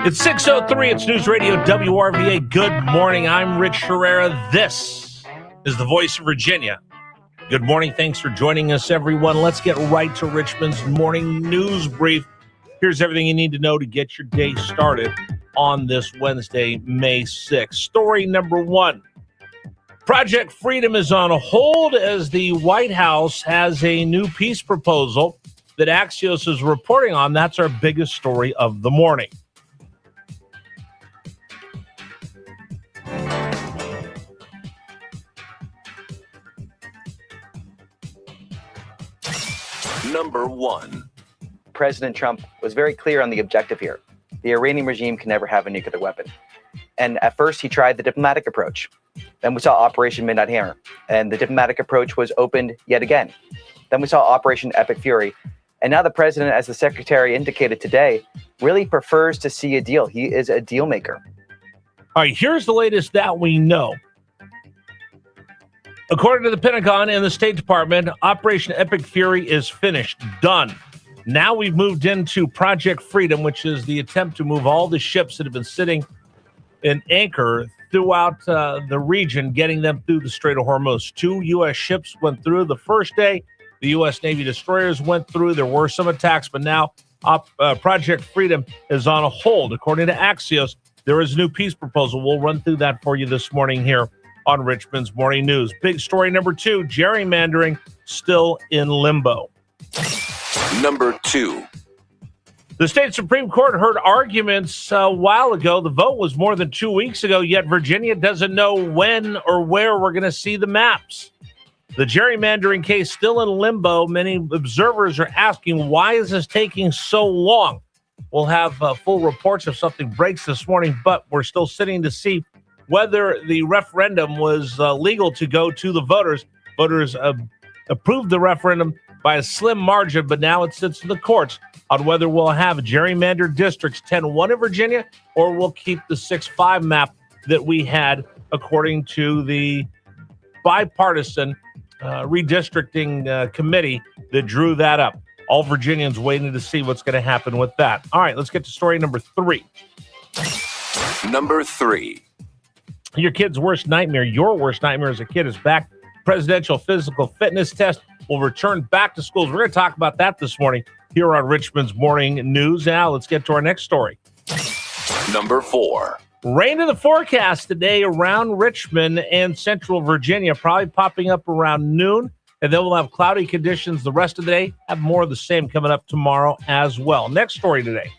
It's 6:03. It's News Radio WRVA. Good morning. I'm Rich Herrera. This is the voice of Virginia. Good morning. Thanks for joining us, everyone. Let's get right to Richmond's morning news brief. Here's everything you need to know to get your day started on this Wednesday, May 6th. Story number one. Project Freedom is on hold as the White House has a new peace proposal that Axios is reporting on. That's our biggest story of the morning. Number one. President Trump was very clear on the objective here. The Iranian regime can never have a nuclear weapon. And at first, he tried the diplomatic approach. Then we saw Operation Midnight Hammer, and the diplomatic approach was opened yet again. Then we saw Operation Epic Fury. And now the president, as the secretary indicated today, really prefers to see a deal. He is a deal maker. All right, here's the latest that we know. According to the Pentagon and the State Department, Operation Epic Fury is finished, done. Now we've moved into Project Freedom, which is the attempt to move all the ships that have been sitting in anchor throughout the region, getting them through the Strait of Hormuz. 2 U.S. ships went through the first day. The U.S. Navy destroyers went through. There were some attacks, but now Project Freedom is on a hold. According to Axios, there is a new peace proposal. We'll run through that for you this morning here on Richmond's Morning News. Big story number two, gerrymandering still in limbo. Number two. The state Supreme Court heard arguments a while ago. The vote was more than 2 weeks ago, yet Virginia doesn't know when or where we're going to see the maps. The gerrymandering case still in limbo. Many observers are asking, why is this taking so long? We'll have full reports if something breaks this morning, but we're still sitting to see whether the referendum was legal to go to the voters. Voters approved the referendum by a slim margin, but now it sits in the courts on whether we'll have gerrymandered districts 10-1 in Virginia or we'll keep the 6-5 map that we had according to the bipartisan redistricting committee that drew that up. All Virginians waiting to see what's going to happen with that. All right, let's get to story number three. Number three. Your kid's worst nightmare, your worst nightmare as a kid is back. Presidential physical fitness test will return back to schools. We're going to talk about that this morning here on Richmond's Morning News. Now let's get to our next story. Number four. Rain in the forecast today around Richmond and central Virginia, probably popping up around noon. And then we'll have cloudy conditions the rest of the day. Have more of the same coming up tomorrow as well. Next story today.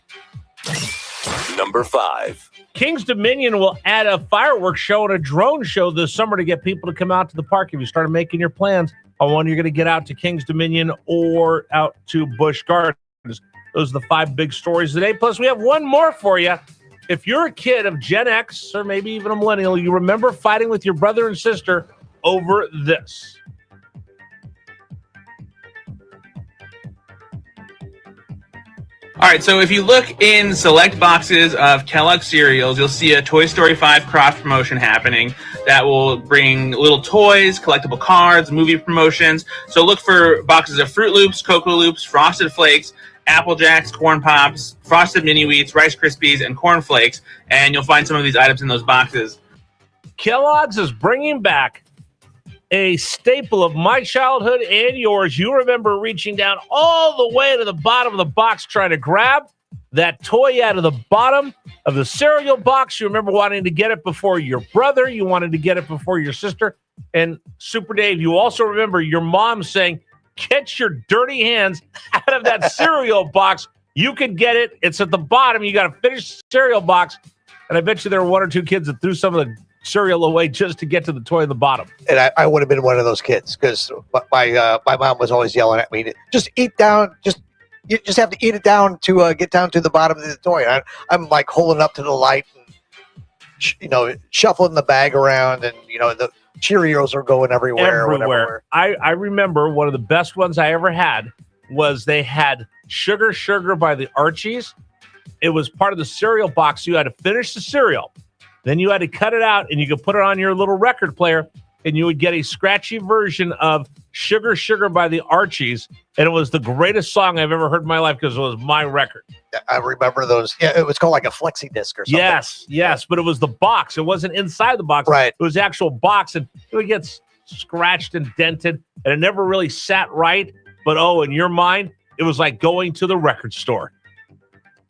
Number five. Kings Dominion will add a fireworks show and a drone show this summer to get people to come out to the park. If you started making your plans on when you're going to get out to Kings Dominion or out to Busch Gardens. Those are the 5 big stories today. Plus, we have one more for you. If you're a kid of Gen X or maybe even a millennial, you remember fighting with your brother and sister over this. All right, so if you look in select boxes of Kellogg cereals, you'll see a Toy Story 5 cross promotion happening that will bring little toys, collectible cards, movie promotions. So look for boxes of Fruit Loops, Cocoa Loops, Frosted Flakes, Apple Jacks, Corn Pops, Frosted Mini Wheats, Rice Krispies, and Corn Flakes, and you'll find some of these items in those boxes. Kellogg's is bringing back a staple of my childhood and yours. You remember reaching down all the way to the bottom of the box trying to grab that toy out of the bottom of the cereal box. You remember wanting to get it before your brother. You wanted to get it before your sister. And Super Dave, you also remember your mom saying, get your dirty hands out of that cereal box. You could get it. It's at the bottom. You got to finish the cereal box. And I bet you there were 1 or 2 kids that threw some of the cereal away just to get to the toy at the bottom. And I would have been one of those kids because my mom was always yelling at me, just eat down, you just have to eat it down to get down to the bottom of the toy. I'm like holding up to the light and, shuffling the bag around and, the Cheerios are going everywhere. I remember one of the best ones I ever had was they had Sugar by the Archies. It was part of the cereal box. You had to finish the cereal. Then you had to cut it out, and you could put it on your little record player. and you would get a scratchy version of Sugar Sugar by the Archies, and it was the greatest song I've ever heard in my life because it was my record. I remember those. Yeah, it was called like a flexi disc or something. Yes, but it was the box. It wasn't inside the box. Right. It was the actual box, and it would get scratched and dented, and it never really sat right. But, in your mind, it was like going to the record store.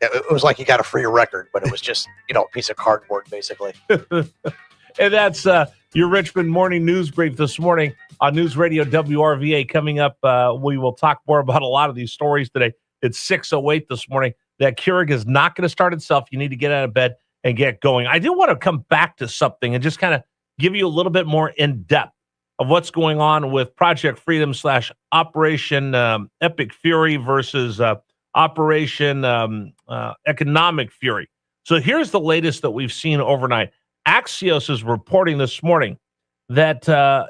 It was like you got a free record, but it was just, a piece of cardboard, basically. And that's your Richmond Morning News Brief this morning on News Radio WRVA. Coming up, we will talk more about a lot of these stories today. It's 6:08 this morning. That Keurig is not going to start itself. You need to get out of bed and get going. I do want to come back to something and just kind of give you a little bit more in depth of what's going on with Project Freedom / Operation Epic Fury versus Operation Economic Fury. So here's the latest that we've seen overnight. Axios is reporting this morning that the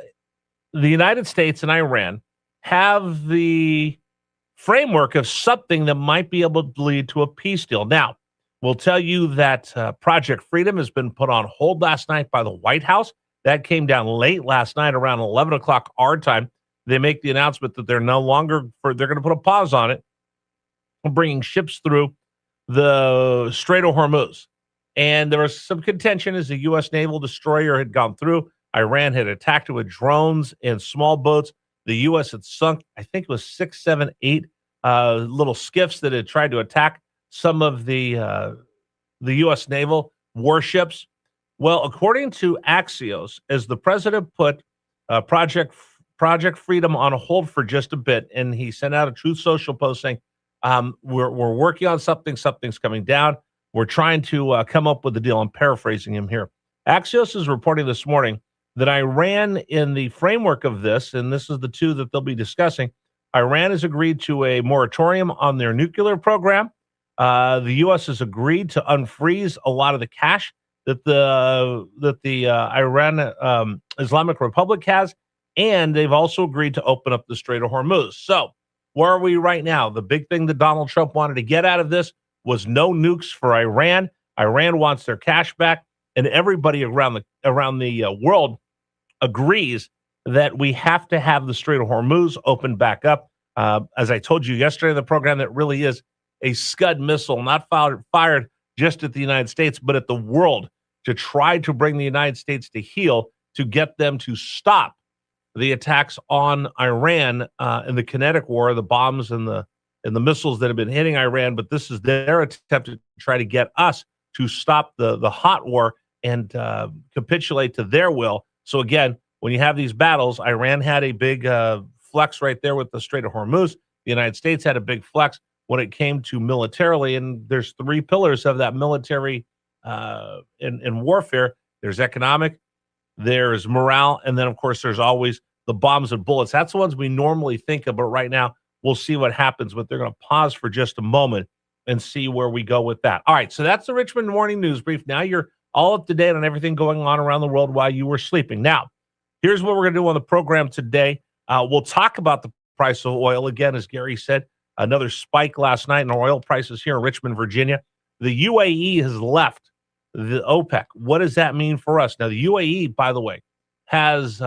United States and Iran have the framework of something that might be able to lead to a peace deal. Now, we'll tell you that Project Freedom has been put on hold last night by the White House. That came down late last night around 11 o'clock our time. They make the announcement that they're going to put a pause on it, bringing ships through the Strait of Hormuz. And there was some contention as a U.S. naval destroyer had gone through. Iran had attacked it with drones and small boats. The U.S. had sunk, I think it was 6, 7, 8 little skiffs that had tried to attack some of the U.S. naval warships. Well, according to Axios, as the president put Project Freedom on hold for just a bit, and he sent out a Truth Social post saying, we're working on something. Something's coming down. We're trying to come up with a deal. I'm paraphrasing him here. Axios is reporting this morning that Iran, in the framework of this, and this is the two that they'll be discussing, Iran has agreed to a moratorium on their nuclear program. The U.S. has agreed to unfreeze a lot of the cash that the Iran Islamic Republic has, and they've also agreed to open up the Strait of Hormuz. So where are we right now? The big thing that Donald Trump wanted to get out of this was no nukes for Iran. Iran wants their cash back, and everybody around the world agrees that we have to have the Strait of Hormuz open back up. As I told you yesterday in the program, that really is a Scud missile, not fired just at the United States, but at the world, to try to bring the United States to heel, to get them to stop the attacks on Iran in the kinetic war, the bombs and the missiles that have been hitting Iran. But this is their attempt to try to get us to stop the hot war and capitulate to their will. So again, when you have these battles, Iran had a big flex right there with the Strait of Hormuz. The United States had a big flex when it came to militarily, and there's three pillars of that military in warfare. There's economic, there's morale, and then, of course, there's always the bombs and bullets. That's the ones we normally think of, but right now, we'll see what happens. But they're going to pause for just a moment and see where we go with that. All right, so that's the Richmond Morning News Brief. Now you're all up to date on everything going on around the world while you were sleeping. Now, here's what we're going to do on the program today. We'll talk about the price of oil again, as Gary said. Another spike last night in oil prices here in Richmond, Virginia. The UAE has left the OPEC. What does that mean for us? Now, the UAE, by the way, has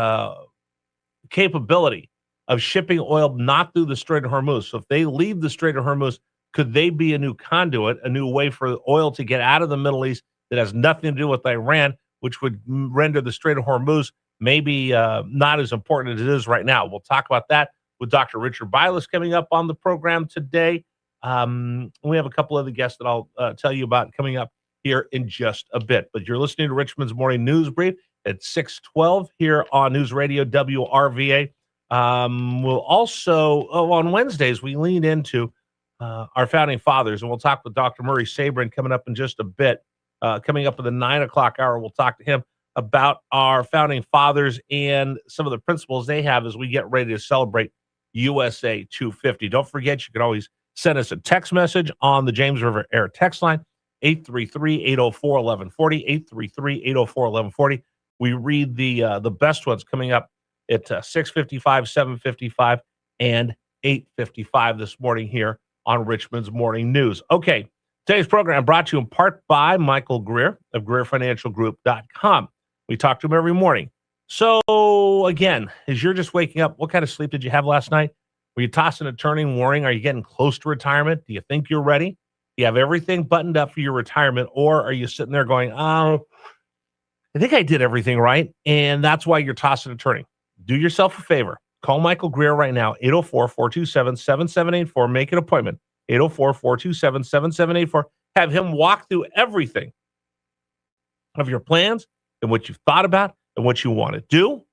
capability of shipping oil not through the Strait of Hormuz. So if they leave the Strait of Hormuz, could they be a new conduit, a new way for oil to get out of the Middle East that has nothing to do with Iran, which would render the Strait of Hormuz maybe not as important as it is right now? We'll talk about that with Dr. Richard Bilas coming up on the program today. We have a couple other guests that I'll tell you about coming up here in just a bit. But you're listening to Richmond's Morning News Brief at 6:12 here on News Radio WRVA. We'll also, on Wednesdays, we lean into our founding fathers, and we'll talk with Dr. Murray Sabrin coming up in just a bit. Coming up in the 9 o'clock hour, we'll talk to him about our founding fathers and some of the principles they have as we get ready to celebrate USA 250. Don't forget, you can always send us a text message on the James River Air text line, 833-804-1140, 833-804-1140. We read the best ones coming up at 6:55, 7:55, and 8:55 this morning here on Richmond's Morning News. Okay, today's program brought to you in part by Michael Greer of GreerFinancialGroup.com. We talk to him every morning So, again, as you're just waking up, what kind of sleep did you have last night? Were you tossing and turning, worrying? Are you getting close to retirement? Do you think you're ready? Do you have everything buttoned up for your retirement? Or are you sitting there going, oh, I think I did everything right, and that's why you're tossing and turning? Do yourself a favor. Call Michael Greer right now, 804-427-7784. Make an appointment, 804-427-7784. Have him walk through everything of your plans and what you've thought about and what you want to do.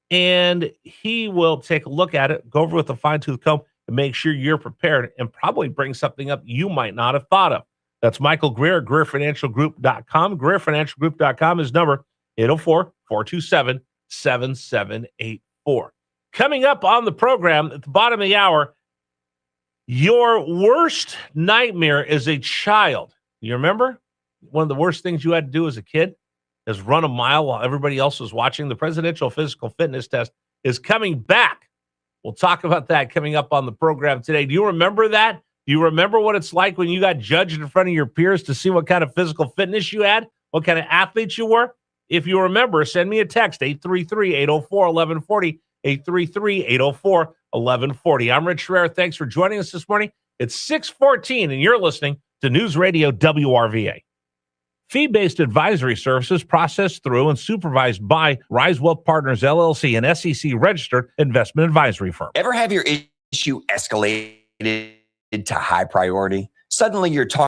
And he will take a look at it, go over with a fine-tooth comb, and make sure you're prepared and probably bring something up you might not have thought of. That's Michael Greer, GreerFinancialGroup.com. GreerFinancialGroup.com is number 804-427-7784. Coming up on the program at the bottom of the hour, your worst nightmare as a child. You remember? One of the worst things you had to do as a kid is run a mile while everybody else was watching. The Presidential Physical Fitness Test is coming back. We'll talk about that coming up on the program today. Do you remember that? Do you remember what it's like when you got judged in front of your peers to see what kind of physical fitness you had, what kind of athletes you were? If you remember, send me a text, 833-804-1140, 833-804-1140. I'm Rich Herrera. Thanks for joining us this morning. It's 6:14, and you're listening to News Radio WRVA. Fee-based advisory services processed through and supervised by Rise Wealth Partners, LLC, an SEC-registered investment advisory firm. Ever have your issue escalated to high priority? Suddenly you're talking